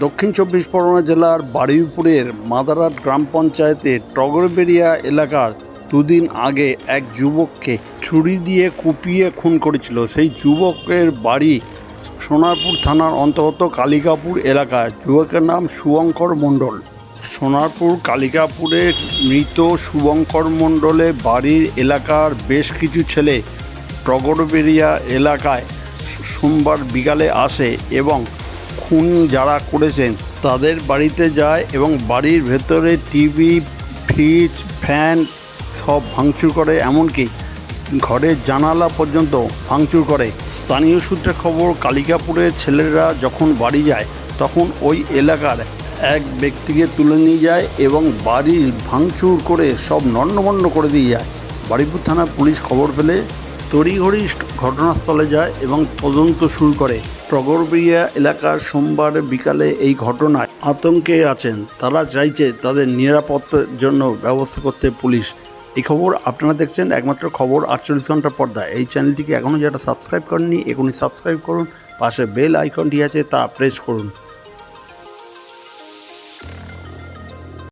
দক্ষিণ চব্বিশ পরগনা জেলার বারুইপুরের মাদারহাট গ্রাম পঞ্চায়েতের টগরবেড়িয়া এলাকার দুদিন আগে এক যুবককে ছুরি দিয়ে কুপিয়ে খুন করেছিল। সেই যুবকের বাড়ি সোনারপুর থানার অন্তর্গত কালিকাপুর এলাকায়। যুবকের নাম শুভঙ্কর মণ্ডল। সোনারপুর কালিকাপুরের মৃত শুভঙ্কর মণ্ডলের বাড়ির এলাকার বেশ কিছু ছেলে টগরবেড়িয়া এলাকায় সোমবার বিকালে আসে এবং খুন যারা করেছেন তাদের বাড়িতে যায় এবং বাড়ির ভেতরে টিভি, ফ্রিজ, ফ্যান সব ভাঙচুর করে, এমনকি ঘরের জানালা পর্যন্ত ভাঙচুর করে। স্থানীয় সূত্রে খবর, কালিকাপুরের ছেলেরা যখন বাড়ি যায় তখন ওই এলাকার এক ব্যক্তিকে তুলে নিয়ে যায় এবং বাড়ি ভাঙচুর করে সব নন্নবন্ন করে দিয়ে যায়। বারুইপুর থানা পুলিশ খবর পেলে তড়িঘড়ি ঘটনাস্থলে যায় এবং তদন্ত শুরু করে। টগরবেড়িয়া এলাকার সোমবার বিকালে এই ঘটনায় আতঙ্কে আছেন। তারা চাইছে তাদের নিরাপত্তার জন্য ব্যবস্থা করতে পুলিশ। এই খবর আপনারা দেখছেন একমাত্র খবর 48 ঘন্টার পর্দায়। এই চ্যানেলটিকে এখনও যারা সাবস্ক্রাইব করেননি এখনই সাবস্ক্রাইব করুন, পাশে বেল আইকনটি আছে তা প্রেস করুন।